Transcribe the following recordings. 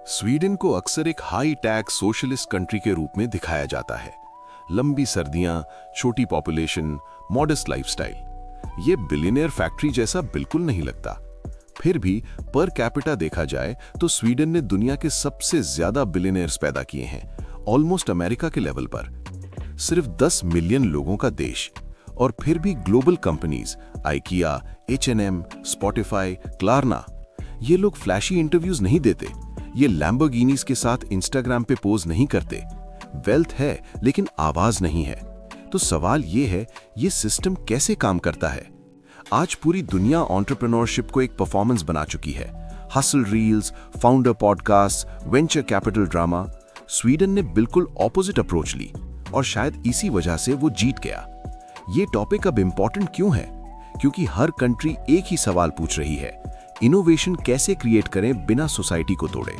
Sweden को अक्सर एक हाई टैक्स सोशलिस्ट कंट्री के रूप में दिखाया जाता है। लंबी सर्दियां, छोटी पॉपुलेशन, मॉडेस्ट लाइफस्टाइल। ये बिलियनियर फैक्ट्री जैसा बिल्कुल नहीं लगता। फिर भी पर कैपिटा देखा जाए तो स्वीडन ने दुनिया के सबसे ज्यादा बिलियनियर्स पैदा किए हैं, ऑलमोस्ट अमेरिका के लेवल पर। सिर्फ 10 मिलियन लोगों का देश, और फिर भी global companies IKEA, H&M, Spotify, Klarna, ये लोग फ्लैशी इंटरव्यूज नहीं देते। ये लैम्बोर्गिनीज के साथ इंस्टाग्राम पे पोज नहीं करते। वेल्थ है लेकिन आवाज नहीं है। तो सवाल ये है, ये सिस्टम कैसे काम करता है? आज पूरी दुनिया एंटरप्रेन्योरशिप को एक परफॉर्मेंस बना चुकी है। Hustle reels, founder podcast, venture capital drama. Sweden ने बिल्कुल ऑपोजिट अप्रोच ली, और शायद इसी वजह से वो जीत गया। ये टॉपिक अब इंपॉर्टेंट क्यों है? क्योंकि हर कंट्री एक ही सवाल पूछ रही है, इनोवेशन कैसे क्रिएट करें बिना सोसाइटी को तोड़े?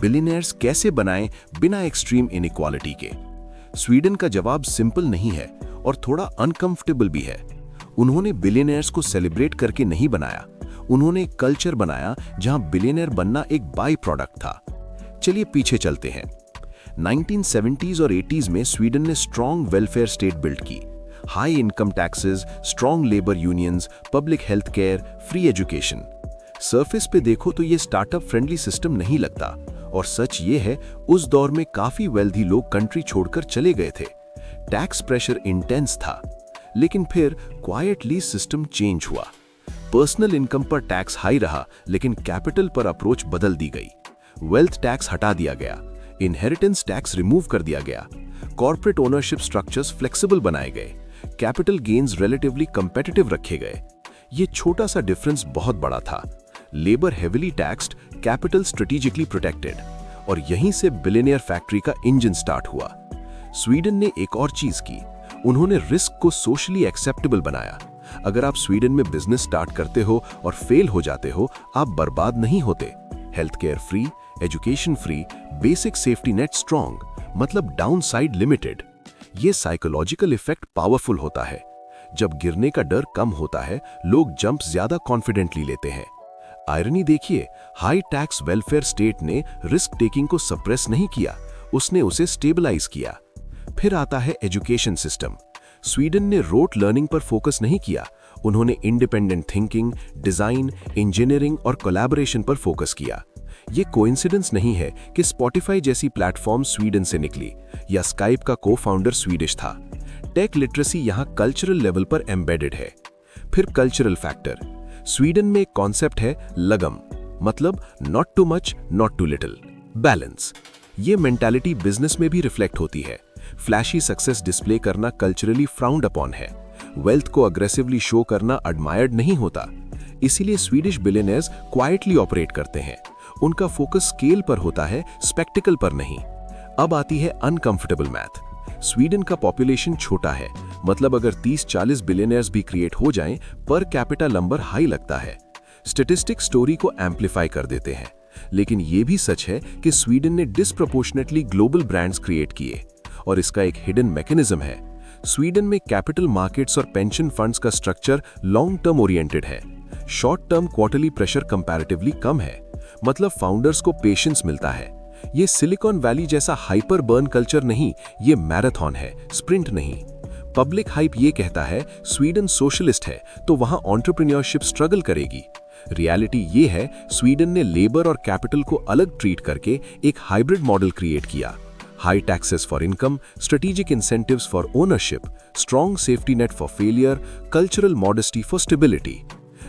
बिलियनियर्स कैसे बनाएं बिना एक्सट्रीम इनइक्वालिटी के? स्वीडन का जवाब सिंपल नहीं है और थोड़ा अनकंफर्टेबल भी है। उन्होंने बिलियनियर्स को सेलिब्रेट करके नहीं बनाया, उन्होंने एक कल्चर बनाया जहां बिलियनियर बनना एक बाई प्रोडक्ट था। चलिए पीछे चलते हैं। 1970s और 80s में स्वीडन ने स्ट्रॉन्ग वेलफेयर स्टेट बिल्ड की। High income taxes, strong labour unions, public health care, free education. Surface पे देखो तो ये स्टार्टअप फ्रेंडली सिस्टम नहीं लगता, और सच ये है उस दौर में काफी वेल्दी लोग कंट्री छोड़कर चले गए थे। टैक्स प्रेशर इंटेंस था, लेकिन फिर क्वाइटली सिस्टम चेंज हुआ। पर्सनल इनकम पर टैक्स हाई रहा, लेकिन कैपिटल पर अप्रोच बदल दी गई। वेल्थ टैक्स हटा दिया गया, इनहेरिटेंस टैक्स रिमूव कर दिया गया, कॉर्पोरेट ओनरशिप स्ट्रक्चर्स फ्लेक्सिबल बनाए गए, कैपिटल गेन्स रिलेटिवली कंपेटिटिव रखे गए। ये छोटा सा डिफरेंस बहुत बड़ा था। Labour heavily taxed, capital strategically protected, और यहीं से बिलियनियर फैक्ट्री का इंजन स्टार्ट हुआ। स्वीडन ने एक और चीज की, उन्होंने रिस्क को सोशली एक्सेप्टेबल बनाया। अगर आप स्वीडन में बिजनेस स्टार्ट करते हो और फेल हो जाते हो, आप बर्बाद नहीं होते। Health care free, education free, basic safety net strong, मतलब डाउन साइड लिमिटेड। ये साइकोलॉजिकल इफेक्ट पावरफुल होता है। जब गिरने का डर कम होता है, लोग जंप ज्यादा कॉन्फिडेंटली लेते हैं। आयरनी देखिए, हाई टैक्स वेलफेयर स्टेट ने रिस्क टेकिंग को सप्रेस नहीं किया, उसने उसे स्टेबलाइज किया। फिर आता है एजुकेशन सिस्टम। स्वीडन ने रोट लर्निंग पर फोकस नहीं किया, उन्होंने इंडिपेंडेंट थिंकिंग, डिजाइन, इंजीनियरिंग और कोलैबोरेशन पर फोकस किया। ये कोइंसिडेंस नहीं है कि स्पॉटिफाई जैसी प्लेटफॉर्म स्वीडन से निकली, या स्काइप का को-फाउंडर स्वीडिश था। टेक लिटरेसी यहाँ कल्चरल लेवल पर एम्बेडेड है। फिर कल्चरल फैक्टर। स्वीडन में एक कॉन्सेप्ट है लगम, मतलब not too much, not too little, balance. ये मेंटालिटी बिजनेस में भी रिफ्लेक्ट होती है। फ्लैशी सक्सेस डिस्प्ले करना कल्चरली फ्राउंड अपॉन है। वेल्थ को अग्रेसिवली शो करना एडमायर्ड नहीं होता। इसीलिए स्वीडिश बिलियनियर्स क्वाइटली ऑपरेट करते हैं। उनका फोकस स्केल पर होता है, स्पेक्टिकल पर नहीं। अब आती है अनकंफर्टेबल मैथ। स्वीडन का पॉपुलेशन छोटा है, मतलब अगर 30-40 बिलियनियर्स भी क्रिएट हो जाएं, पर कैपिटा नंबर हाई लगता है। स्टैटिस्टिक स्टोरी को एम्पलीफाई कर देते हैं। लेकिन यह भी सच है कि स्वीडन ने डिस्प्रपोर्शनेटली ग्लोबल ब्रांड्स क्रिएट किए, और इसका एक हिडन मैकेनिज्म है। स्वीडन में कैपिटल मार्केट्स और पेंशन फंड्स का स्ट्रक्चर लॉन्ग टर्म ओरिएंटेड है। Short term quarterly pressure comparatively कम है, मतलब फाउंडर्स को पेशेंस मिलता है। ये सिलिकॉन वैली जैसा हाइपर बर्न कल्चर नहीं, ये मैराथन है, स्प्रिंट नहीं। पब्लिक हाइप ये कहता है स्वीडन सोशलिस्ट है, तो वहां एंटरप्रेन्योरशिप स्ट्रगल करेगी। रियलिटी ये है, स्वीडन ने लेबर और कैपिटल को अलग ट्रीट करके एक हाइब्रिड मॉडल क्रिएट किया। High taxes for income, strategic incentives for ownership, strong safety net for failure, cultural modesty for stability.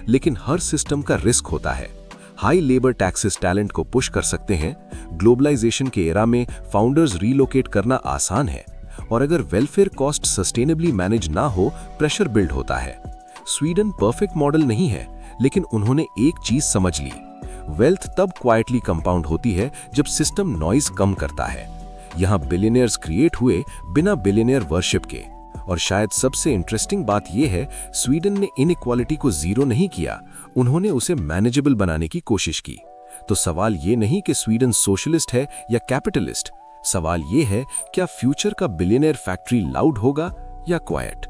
लेकिन हर सिस्टम का रिस्क होता है। हाई लेबर टैक्सेस टैलेंट को पुश कर सकते हैं। ग्लोबलाइजेशन के एरा में फाउंडर्स रीलोकेट करना आसान है, और अगर वेलफेयर कॉस्ट सस्टेनेबली मैनेज ना हो, प्रेशर बिल्ड होता है। स्वीडन परफेक्ट मॉडल नहीं है, लेकिन उन्होंने एक चीज समझ ली, वेल्थ तब क्वाइटली कंपाउंड होती है जब सिस्टम नॉइज कम करता है। यहाँ बिलियनियर्स क्रिएट हुए बिना बिलियनियर वर्शिप के। और शायद सबसे इंटरेस्टिंग बात यह है, स्वीडन ने इनइक्वालिटी को जीरो नहीं किया, उन्होंने उसे मैनेजेबल बनाने की कोशिश की। तो सवाल ये नहीं कि स्वीडन सोशलिस्ट है या कैपिटलिस्ट, सवाल ये है, क्या फ्यूचर का बिलियनियर फैक्ट्री लाउड होगा या क्वाइट?